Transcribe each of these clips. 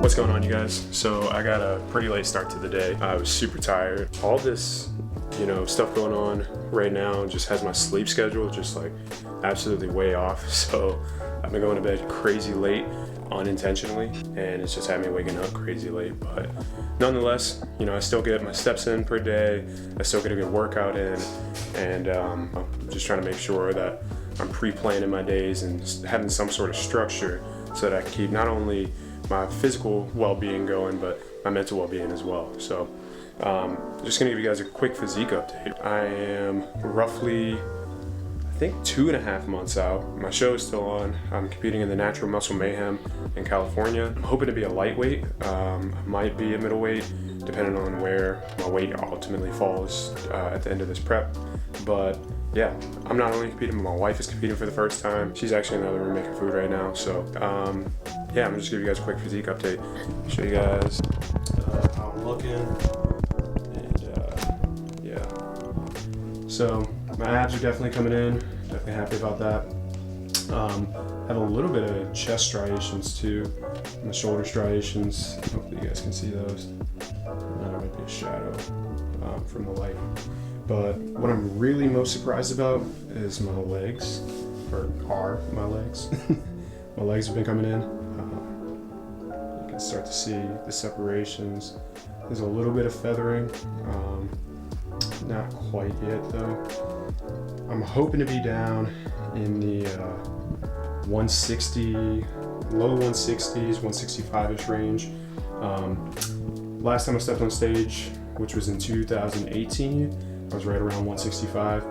What's going on, you guys? So I got a pretty late start to the day. I was super tired. All this, stuff going on right now just has my sleep schedule just like absolutely way off. So I've been going to bed crazy late unintentionally, and it's just had me waking up crazy late. But nonetheless, I still get my steps in per day. I still get a good workout in, and I'm just trying to make sure that I'm pre-planning my days and having some sort of structure so that I can keep not only my physical well-being going, but my mental well-being as well. So just gonna give you guys a quick physique update. I am roughly, I think 2.5 months out. My show is still on. I'm competing in the Natural Muscle Mayhem in California. I'm hoping to be a lightweight. I might be a middleweight, depending on where my weight ultimately falls at the end of this prep. But yeah, I'm not only competing, but my wife is competing for the first time. She's actually in the other room making food right now. So yeah, I'm just gonna give you guys a quick physique update. Show you guys how I'm looking, and yeah. So my abs are definitely coming in. Definitely happy about that. Have a little bit of chest striations too, and the shoulder striations. Hopefully you guys can see those. That might be a shadow from the light. But what I'm really most surprised about is my legs, or are my legs. My legs have been coming in. You can start to see the separations. There's a little bit of feathering, not quite yet though. I'm hoping to be down in the 160, low 160s, 165-ish range. Last time I stepped on stage, which was in 2018, I was right around 165,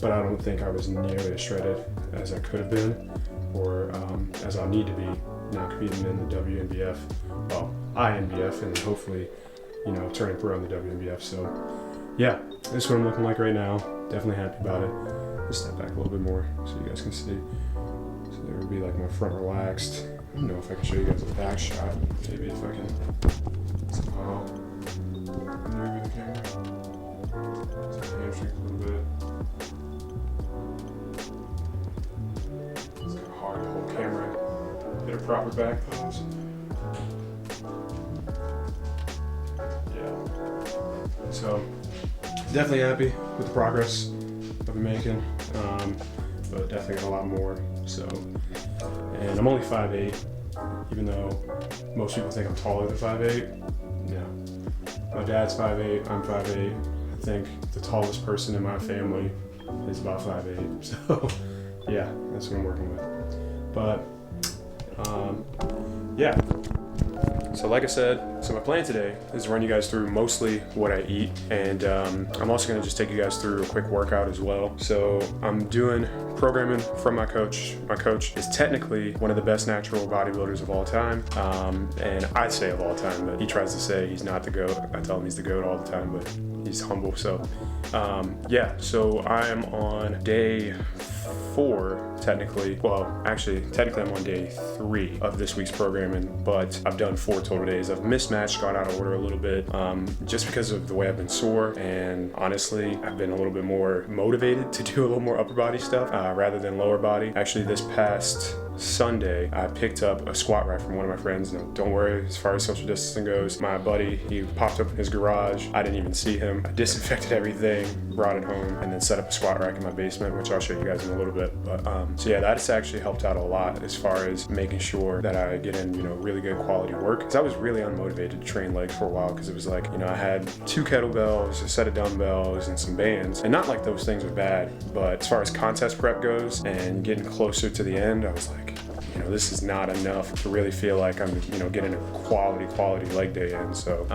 but I don't think I was nearly as shredded as I could have been, or as I'll need to be now competing in the WNBF, well, INBF, and hopefully, turning pro in the WNBF. So yeah, this is what I'm looking like right now. Definitely happy about it. Just step back a little bit more so you guys can see. So there would be like my front relaxed. I don't know if I can show you guys a back shot. Maybe if I can somehow maneuver the camera. Hamstrings a little bit. It's kind of hard to hold camera, get a proper back pose. Yeah. So definitely happy with the progress I've been making, but definitely got a lot more. So, and I'm only 5'8", even though most people think I'm taller than 5'8". No, my dad's 5'8", I'm 5'8". I think the tallest person in my family is about 5'8". So yeah, that's what I'm working with. But yeah. So like I said, so my plan today is to run you guys through mostly what I eat, and I'm also going to just take you guys through a quick workout as well. So I'm doing programming from my coach. My coach is technically one of the best natural bodybuilders of all time, and I say of all time, but he tries to say he's not the GOAT. I tell him he's the GOAT all the time, but he's humble. So yeah, so I am on day 4 technically. Well, actually, technically I'm on day 3 of this week's programming, but I've done 4 total days. I've mismatched, gone out of order a little bit, just because of the way I've been sore, and honestly, I've been a little bit more motivated to do a little more upper body stuff rather than lower body. Actually, this past Sunday, I picked up a squat rack from one of my friends. Now, don't worry, as far as social distancing goes, my buddy, he popped up in his garage. I didn't even see him. I disinfected everything, brought it home, and then set up a squat rack in my basement, which I'll show you guys in a little bit. But so yeah, that's actually helped out a lot as far as making sure that I get in, really good quality work. Because I was really unmotivated to train legs for a while, because it was like, I had 2 kettlebells, a set of dumbbells, and some bands. And not like those things are bad, but as far as contest prep goes and getting closer to the end, I was like, this is not enough to really feel like I'm, getting a quality leg day in. So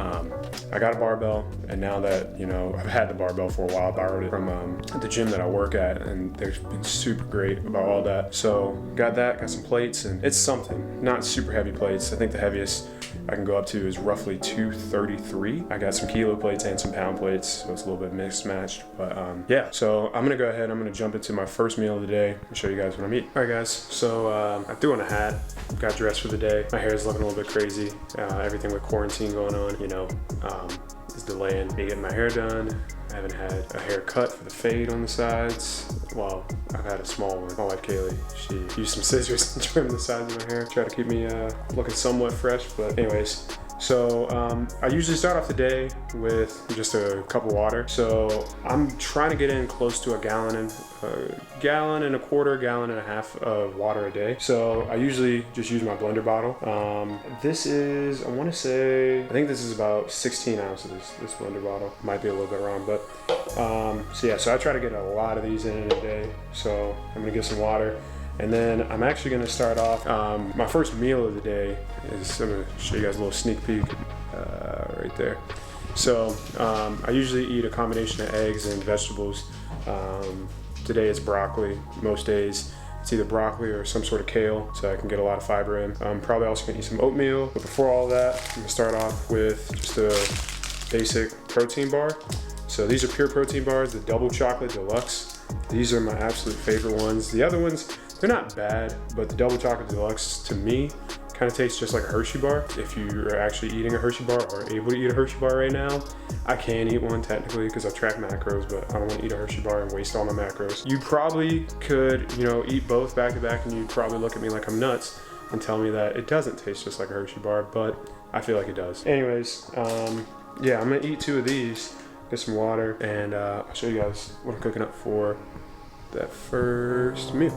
I got a barbell, and now that, I've had the barbell for a while, I borrowed it from the gym that I work at, and they've been super great about all that. So got some plates, and it's something. Not super heavy plates. I think the heaviest I can go up to is roughly 233. I got some kilo plates and some pound plates, so it's a little bit mismatched. But yeah, so I'm gonna go ahead, I'm gonna jump into my first meal of the day and show you guys what I'm eating. All right guys, so I threw on a hat, got dressed for the day. My hair is looking a little bit crazy. Everything with quarantine going on, is delaying me getting my hair done. I haven't had a haircut for the fade on the sides. Well, I've had a small one. My wife Kaylee, she used some scissors to trim the sides of my hair, try to keep me looking somewhat fresh. But anyways, so I usually start off the day with just a cup of water. So I'm trying to get in close to a gallon and a quarter, gallon and a half of water a day. So I usually just use my blender bottle. This is, I think this is about 16 ounces, this blender bottle. Might be a little bit wrong, but so I try to get a lot of these in a day. So I'm gonna get some water. And then I'm actually gonna start off, my first meal of the day is, I'm gonna show you guys a little sneak peek right there. So I usually eat a combination of eggs and vegetables. Today it's broccoli. Most days it's either broccoli or some sort of kale, so I can get a lot of fiber in. I'm probably also gonna eat some oatmeal, but before all that, I'm gonna start off with just a basic protein bar. So these are pure protein bars, the double chocolate deluxe. These are my absolute favorite ones. The other ones, they're not bad, but the double chocolate deluxe to me kind of tastes just like a Hershey bar. If you're actually eating a Hershey bar or able to eat a Hershey bar right now, I can eat one technically because I track macros, but I don't want to eat a Hershey bar and waste all my macros. You probably could, eat both back to back, and you'd probably look at me like I'm nuts and tell me that it doesn't taste just like a Hershey bar, but I feel like it does. Anyways, yeah, I'm gonna eat 2 of these, get some water, and I'll show you guys what I'm cooking up for that first meal.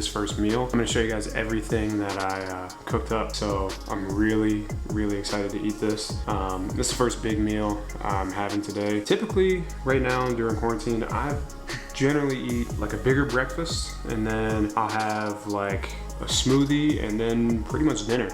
this first meal. I'm gonna show you guys everything that I cooked up. So I'm really excited to eat this. This is the first big meal I'm having today. Typically, right now during quarantine, I generally eat like a bigger breakfast, and then I'll have like a smoothie and then pretty much dinner.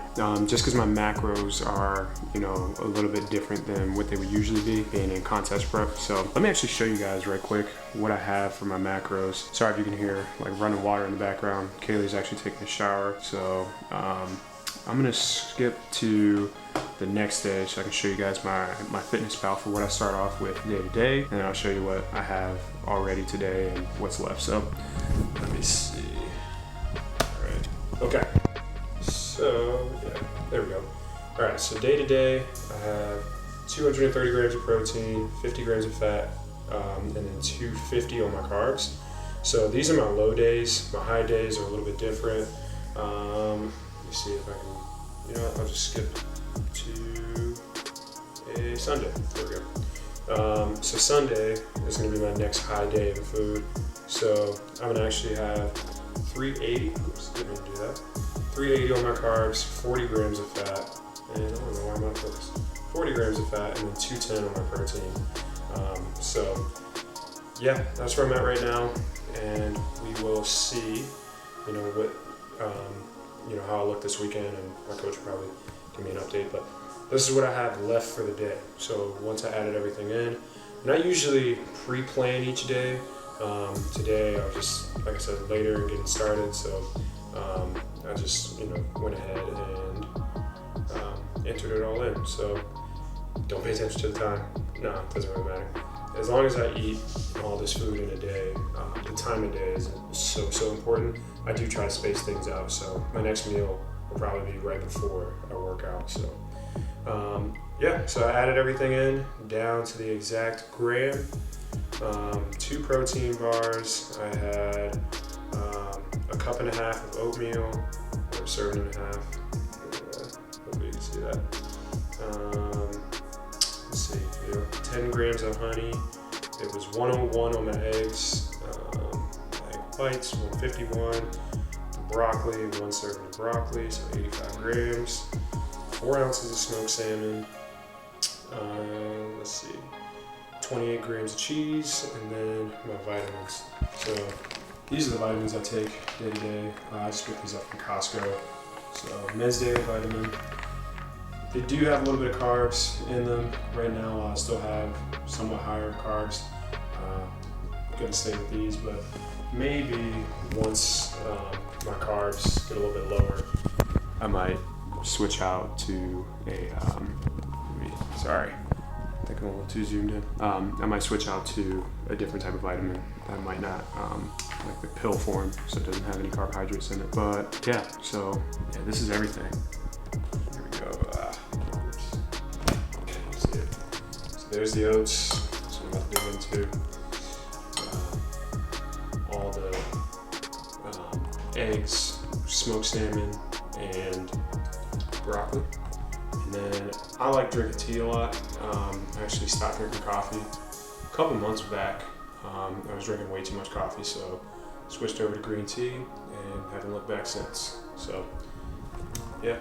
Just because my macros are, you know, a little bit different than what they would usually be being in contest prep. So let me actually show you guys right quick what I have for my macros. Sorry if you can hear like running water in the background. Kaylee's actually taking a shower. So I'm gonna skip to the next day so I can show you guys my fitness pal for what I start off with day to day, and then I'll show you what I have already today and what's left. So let me see. All right. Okay. So yeah, there we go. All right. So day to day, I have 230 grams of protein, 50 grams of fat, and then 250 on my carbs. So these are my low days. My high days are a little bit different. Let me see if I can. You know what? I'll just skip to a Sunday. There we go. So Sunday is going to be my next high day of the food. So I'm going to actually have 380. Oops, didn't mean to do that. 380 on my carbs, 40 grams of fat, and I don't know why I'm out of focus. 40 grams of fat, and then 210 on my protein. So yeah, that's where I'm at right now, and we will see. You know what. You know how I look this weekend, and my coach will probably give me an update, but this is what I have left for the day. So once I added everything in, and I usually pre-plan each day. Today I was just, like I said, later and getting started, so I just, you know, went ahead and entered it all in. So don't pay attention to the time. No, it doesn't really matter. As long as I eat all this food in a day, the time of day is so important. I do try to space things out, so my next meal will probably be right before I work out. So yeah, so I added everything in down to the exact gram. 2 protein bars. I had a cup and a half of oatmeal, or a serving and a half. Hopefully you can see that. Let's see, 10 grams of honey. It was 101 on my eggs. Egg whites, 151. Broccoli, 1 serving of broccoli, so 85 grams. 4 ounces of smoked salmon. Let's see, 28 grams of cheese, and then my vitamins. So these are the vitamins I take day to day. I just pick these up from Costco. So men's daily vitamin. They do have a little bit of carbs in them. Right now I still have somewhat higher carbs. I'm gonna stay with these, but maybe once my carbs get a little bit lower, I might switch out to a, sorry, I think I'm a little too zoomed in. I might switch out to a different type of vitamin that might not, like the pill form, so it doesn't have any carbohydrates in it. But yeah, so yeah, this is everything. Here we go. Okay, see it. So there's the oats. That's what I'm about to go into. All the eggs, smoked salmon, and broccoli. And then I like drinking tea a lot. I actually stopped drinking coffee a couple months back. I was drinking way too much coffee, so switched over to green tea and haven't looked back since. So yeah,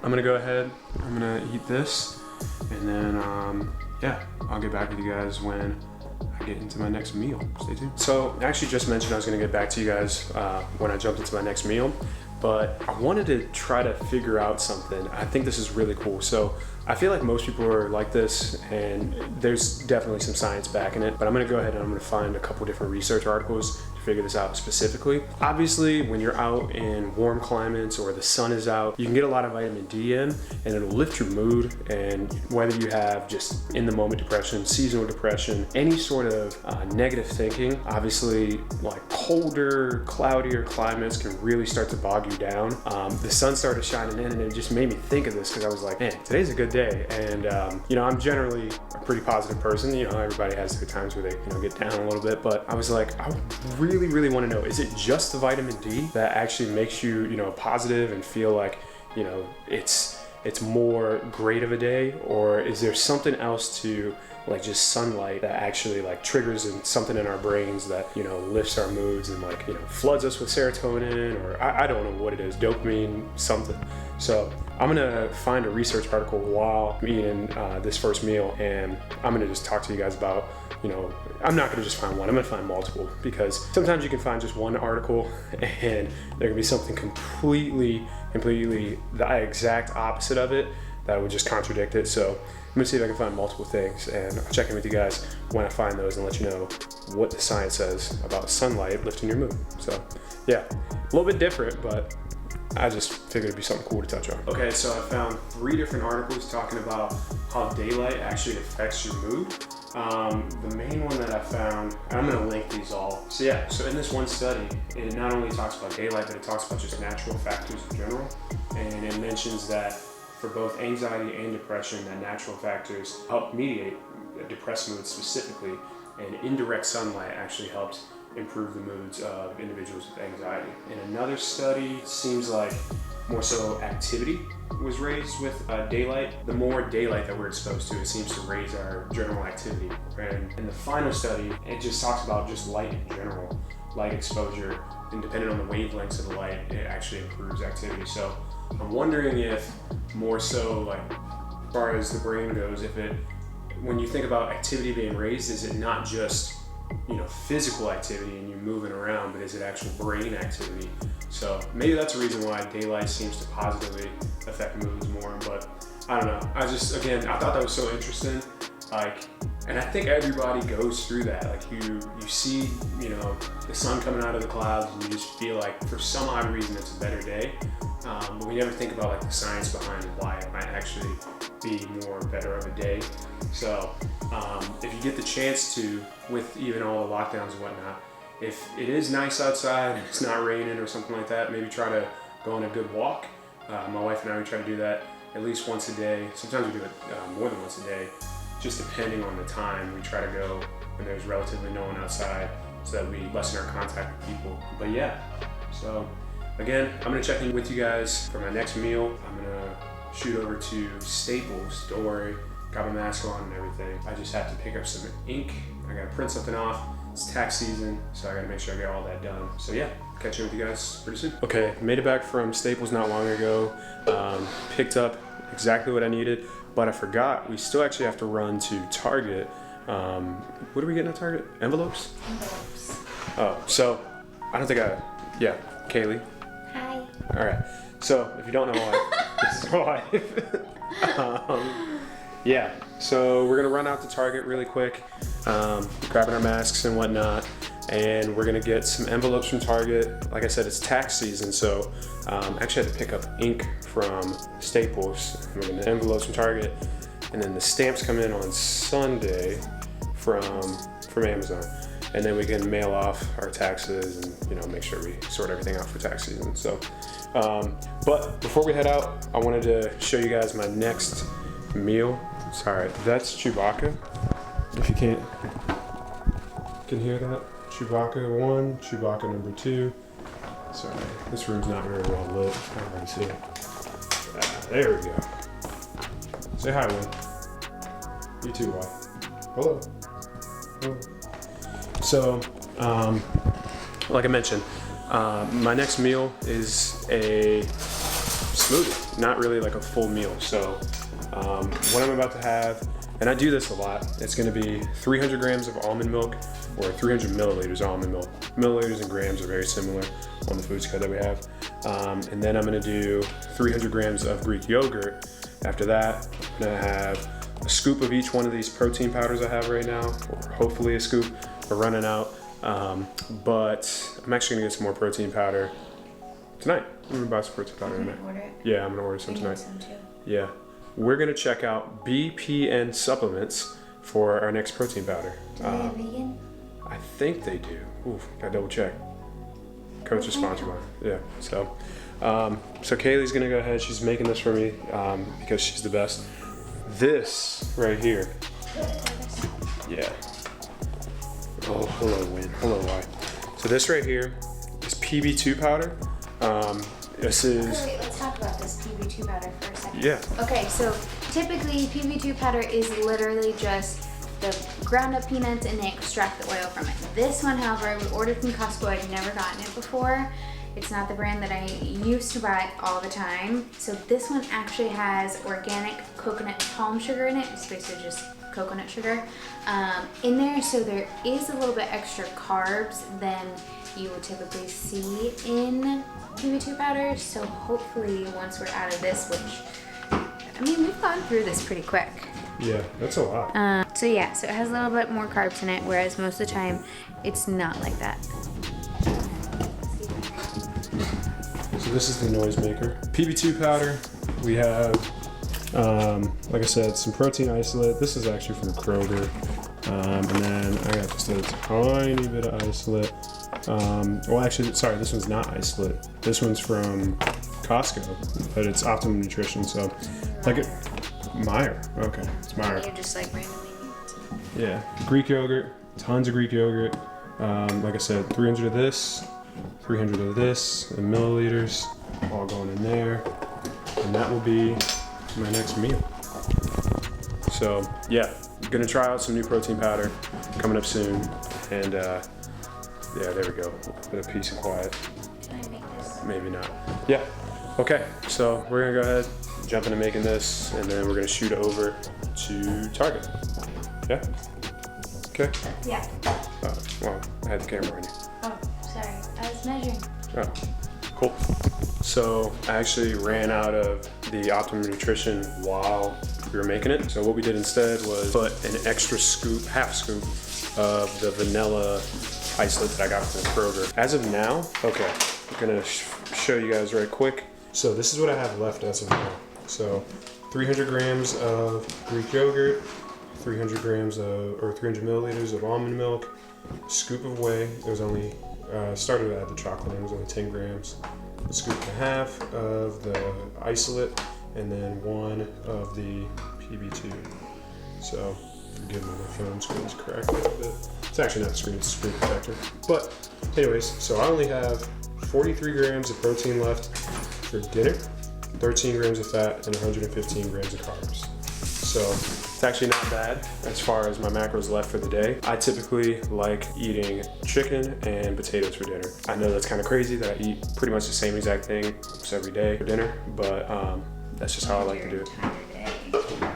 I'm gonna go ahead, I'm gonna eat this, and then yeah, I'll get back with you guys when I get into my next meal. Stay tuned. So I actually just mentioned I was gonna get back to you guys when I jumped into my next meal, but I wanted to try to figure out something. I think this is really cool. So I feel like most people are like this, and there's definitely some science backing it, but I'm gonna go ahead and I'm gonna find a couple different research articles to figure this out specifically. Obviously, when you're out in warm climates or the sun is out, you can get a lot of vitamin D in, and it'll lift your mood. And whether you have just in the moment depression, seasonal depression, any sort of negative thinking, obviously like colder, cloudier climates can really start to bog you down. The sun started shining in, and it just made me think of this because I was like, man, today's a good day. And you know, I'm generally a pretty positive person. You know, everybody has their times where they, you know, get down a little bit, but I was like, I really want to know, is it just the vitamin D that actually makes you, you know, positive and feel like, you know, it's more great of a day, or is there something else to like just sunlight that actually like triggers something in our brains that, you know, lifts our moods and like, you know, floods us with serotonin, or I don't know what it is, dopamine, something. So I'm gonna find a research article while I'm eating this first meal, and I'm gonna just talk to you guys about, you know, I'm not gonna just find one, I'm gonna find multiple, because sometimes you can find just one article and there can be something completely the exact opposite of it that would just contradict it. So I'm gonna see if I can find multiple things, and I'll check in with you guys when I find those and let you know what the science says about sunlight lifting your mood. So yeah, a little bit different, but I just figured it'd be something cool to touch on. Okay, so I found 3 different articles talking about how daylight actually affects your mood. The main one that I found, and I'm gonna link these all. So yeah, so in this one study, it not only talks about daylight, but it talks about just natural factors in general. And it mentions that for both anxiety and depression, that natural factors help mediate depressed moods specifically, and indirect sunlight actually helps improve the moods of individuals with anxiety. In another study, it seems like more so activity was raised with daylight. The more daylight that we're exposed to, it seems to raise our general activity. And in the final study, it just talks about just light in general, light exposure, and depending on the wavelengths of the light, it actually improves activity. So I'm wondering if more so, like, as far as the brain goes, if it, when you think about activity being raised, is it not just, you know, physical activity and you moving around, but is it actual brain activity? So maybe that's a reason why daylight seems to positively affect moods more, but I don't know. I just, again, I thought that was so interesting. Like, and I think everybody goes through that. Like you see, you know, the sun coming out of the clouds and you just feel like for some odd reason it's a better day. But we never think about like the science behind why it might actually be more better of a day. So if you get the chance to, with even all the lockdowns and whatnot, if it is nice outside and it's not raining or something like that, maybe try to go on a good walk. My wife and I, we try to do that at least once a day. Sometimes we do it more than once a day, just depending on the time. We try to go when there's relatively no one outside so that we lessen our contact with people. But yeah, so again, I'm gonna check in with you guys for my next meal. I'm gonna shoot over to Staples. Don't worry, got my mask on and everything. I just have to pick up some ink. I gotta print something off. It's tax season, so I gotta make sure I get all that done. So yeah, catch you with you guys pretty soon. Okay, made it back from Staples not long ago. Picked up exactly what I needed, but I forgot we still actually have to run to Target. What are we getting at Target? Envelopes? Envelopes. Oh, so I don't think yeah, Kaylee. Hi. All right, so if you don't know why, this is why. Yeah, so we're gonna run out to Target really quick, grabbing our masks and whatnot, and we're gonna get some envelopes from Target. Like I said, it's tax season, so actually I had to pick up ink from Staples. We're gonna get envelopes from Target, and then the stamps come in on Sunday from Amazon, and then we can mail off our taxes and, you know, make sure we sort everything out for tax season. So, but before we head out, I wanted to show you guys my next meal. Sorry, that's Chewbacca. If you can hear that. Chewbacca 1, Chewbacca number 2. Sorry, this room's not very well lit. I can't really see it. There we go. Say hi, Win. You too, wife. Hello. Hello. So, like I mentioned, my next meal is a smoothie, not really like a full meal. So what I'm about to have, and I do this a lot, it's gonna be 300 grams of almond milk or 300 milliliters of almond milk. Milliliters and grams are very similar on the food scale that we have. And then I'm gonna do 300 grams of Greek yogurt. After that, I'm gonna have a scoop of each one of these protein powders I have right now, or hopefully a scoop. We're running out, but I'm actually gonna get some more protein powder tonight. I'm gonna buy some protein powder tonight. Order it? Yeah, I'm gonna order some I tonight. need some too. Yeah. We're gonna check out BPN supplements for our next protein powder. Do they have vegan? I think they do. Oof, gotta double check. Coach is sponsored by it. Yeah. So Kaylee's gonna go ahead. She's making this for me because she's the best. This right here. Yeah. Oh, hello, Win. Hello, Y. So this right here is PB2 powder. This is. Wait, let's talk about this PB2 powder for a second. Yeah. Okay, so typically PB2 powder is literally just the ground up peanuts and they extract the oil from it. This one, however, we ordered from Costco. I'd never gotten it before. It's not the brand that I used to buy all the time. So this one actually has organic coconut palm sugar in it. It's basically just coconut sugar in there. So there is a little bit extra carbs than you would typically see in PB2 powder. So hopefully once we're out of this, which, I mean, we've gone through this pretty quick. Yeah, that's a lot. So yeah, so it has a little bit more carbs in it, whereas most of the time it's not like that. So this is the noisemaker. PB2 powder, we have, like I said, some protein isolate. This is actually from Kroger. And then I got just a tiny bit of isolate. Well, actually, sorry, this one's not isolate. This one's from Costco, but it's Optimum Nutrition. So, like it, Meyer. Okay, it's Meyer. You just like randomly need Yeah, Greek yogurt, tons of Greek yogurt. Like I said, 300 of this, 300 of this, in milliliters, all going in there. And that will be my next meal. So yeah, gonna try out some new protein powder coming up soon. And yeah, there we go. A bit of peace and quiet. Can I make this? Maybe not. Yeah, okay, so we're gonna go ahead, jump into making this, and then we're gonna shoot it over to Target. Yeah? Okay. Yeah. Well, I had the camera on you. Oh, sorry. I was measuring. Oh, cool. So I actually ran out of the Optimum Nutrition while we were making it. So what we did instead was put an extra scoop, half scoop of the vanilla isolate that I got from Kroger. As of now, okay, I'm gonna show you guys right quick. So this is what I have left as of now. So 300 grams of Greek yogurt, 300 grams of, or 300 milliliters of almond milk, a scoop of whey. It was only, started to add the chocolate in, it was only 10 grams. A scoop and a half of the isolate, and then one of the PB2. So, forgive me, my phone screen is cracked a little bit. It's actually not a screen, it's a screen protector. But, anyways, so I only have 43 grams of protein left for dinner, 13 grams of fat, and 115 grams of carbs. So it's actually not bad as far as my macros left for the day. I typically like eating chicken and potatoes for dinner. I know that's kind of crazy that I eat pretty much the same exact thing almost every day for dinner, but that's just how I like to do it.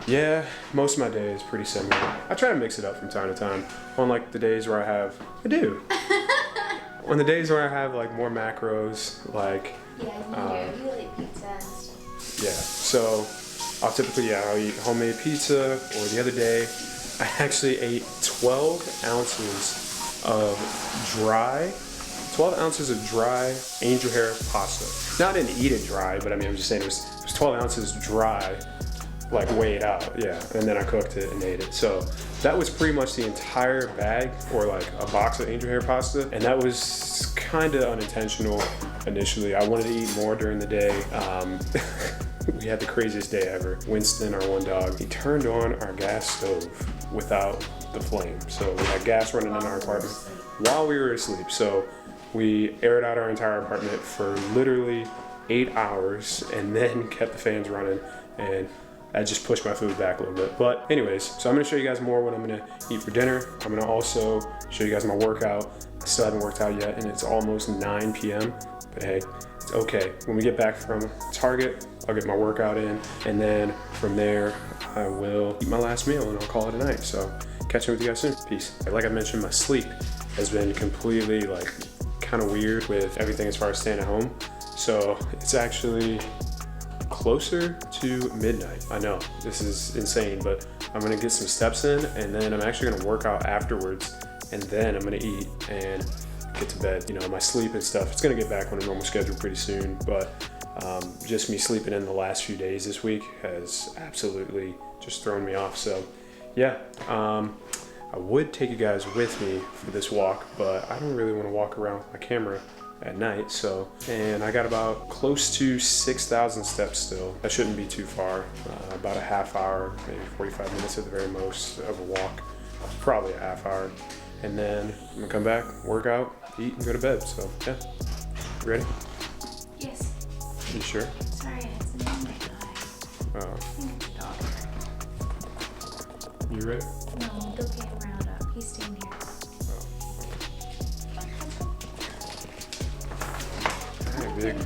Yeah, most of my day is pretty similar. I try to mix it up from time to time. On like the days where I do. On the days where I have like more macros, like Yeah, you like pizza and stuff. yeah, so I'll typically, I'll eat homemade pizza, or the other day, I actually ate 12 ounces of dry angel hair pasta. Now I didn't eat it dry, but I mean, I'm just saying it was 12 ounces dry, like weighed out, yeah, and then I cooked it and ate it. So that was pretty much the entire bag, or like a box of angel hair pasta, and that was kind of unintentional initially. I wanted to eat more during the day. We had the craziest day ever. Winston, our one dog, he turned on our gas stove without the flame. So we had gas running in our apartment while we were asleep. So we aired out our entire apartment for literally 8 hours and then kept the fans running, and I just pushed my food back a little bit. But anyways, so I'm gonna show you guys more what I'm gonna eat for dinner. I'm gonna also show you guys my workout. I still haven't worked out yet, and it's almost 9 p.m. But hey, it's okay. When we get back from Target, I'll get my workout in, and then from there, I will eat my last meal and I'll call it a night. So catch up with you guys soon. Peace. Like I mentioned, my sleep has been completely like kind of weird with everything as far as staying at home. So it's actually closer to midnight. I know this is insane, but I'm gonna get some steps in, and then I'm actually gonna work out afterwards, and then I'm gonna eat and get to bed. You know, my sleep and stuff, it's gonna get back on a normal schedule pretty soon, but just me sleeping in the last few days this week has absolutely just thrown me off. So yeah, I would take you guys with me for this walk, but I don't really want to walk around with my camera at night. So, and I got about close to 6,000 steps still. That shouldn't be too far, about a half hour, maybe 45 minutes at the very most of a walk, probably a half hour. And then I'm gonna come back, work out, eat, and go to bed. So yeah, ready? Yes. You sure? Sorry, I had something in my eye. Oh. I think it's a dog. You ready? No, don't get him riled up. He's staying here. Alright, big.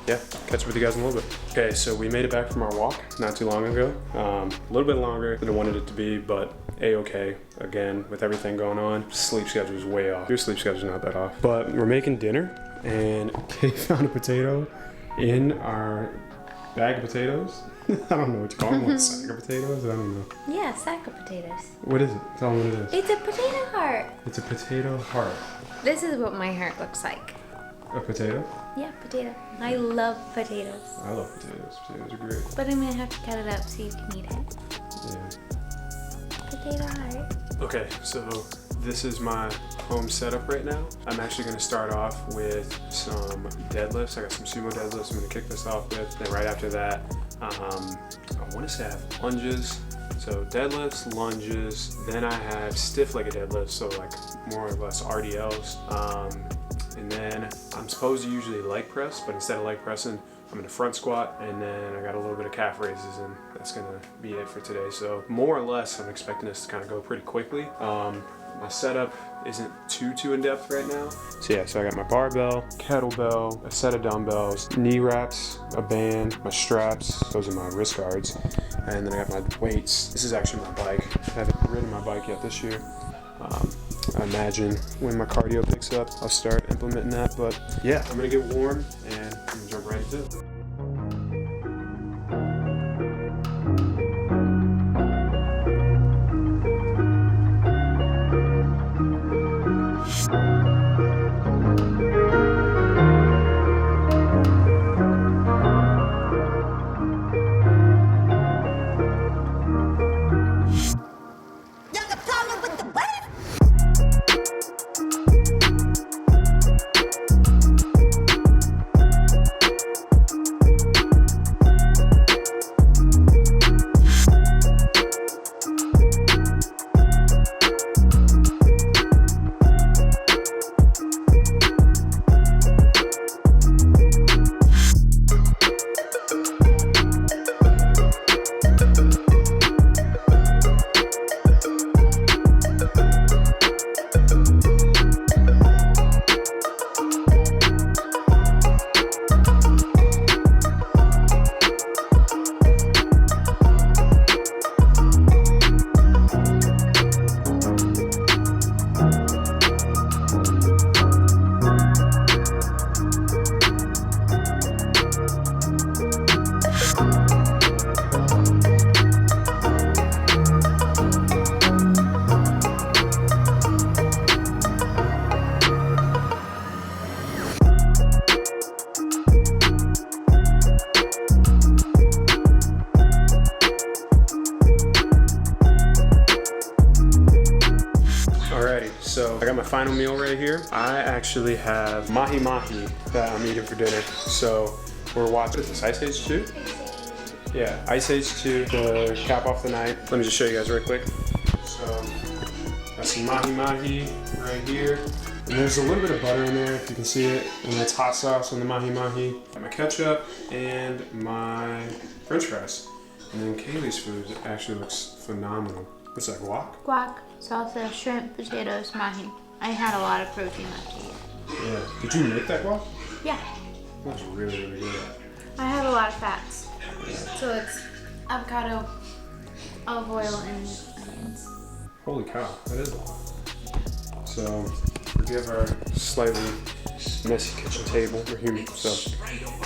Yeah, catch up with you guys in a little bit. Okay, so we made it back from our walk not too long ago. A little bit longer than I wanted it to be, but A-okay. Again, with everything going on, sleep schedule is way off. Your sleep schedule's not that off. But we're making dinner, and Kay found a potato in our bag of potatoes. I don't know what you call them, what, sack of potatoes? I don't know. Yeah, sack of potatoes. What is it? Tell me what it is. It's a potato heart. It's a potato heart. This is what my heart looks like. A potato? Yeah, potato. I love potatoes. I love potatoes. Potatoes are great. But I'm gonna have to cut it up so you can eat it. Yeah. Potato heart. Okay, so this is my home setup right now. I'm actually gonna start off with some deadlifts. I got some sumo deadlifts I'm gonna kick this off with. Then right after that, I wanna say I have lunges. So deadlifts, lunges, then I have stiff-legged deadlifts, so like more or less RDLs. And then I'm supposed to usually leg press, but instead of leg pressing, I'm gonna front squat, and then I got a little bit of calf raises, and that's gonna be it for today. So more or less, I'm expecting this to kind of go pretty quickly. My setup isn't too in depth right now. So yeah, so I got my barbell, kettlebell, a set of dumbbells, knee wraps, a band, my straps, those are my wrist guards, and then I got my weights. This is actually my bike. I haven't ridden my bike yet this year. I imagine when my cardio picks up, I'll start implementing that. But yeah, I'm gonna get warm and I'm gonna jump right into it. So I got my final meal right here. I actually have mahi mahi that I'm eating for dinner. So we're watching, what is this, Ice Age 2? Yeah, Ice Age 2 to cap off the night. Let me just show you guys real quick. So got some mahi mahi right here. And there's a little bit of butter in there if you can see it. And that's hot sauce on the mahi mahi. Got my ketchup and my french fries. And then Kaylee's food actually looks phenomenal. What's that, guac? Guac, salsa, shrimp, potatoes, mahi. I had a lot of protein left to eat. Yeah. Did you make that guac? Yeah. That was really, really good. I have a lot of fats. So it's avocado, olive oil, and onions. Holy cow, that is a lot. So, forgive our slightly messy kitchen table. We're human. So,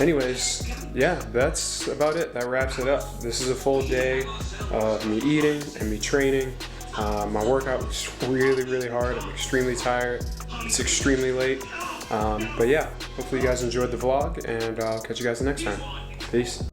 anyways, yeah, that's about it. That wraps it up. This is a full day of me eating and me training. My workout was really, really hard. I'm extremely tired. It's extremely late. But yeah, hopefully you guys enjoyed the vlog, and I'll catch you guys the next time. Peace.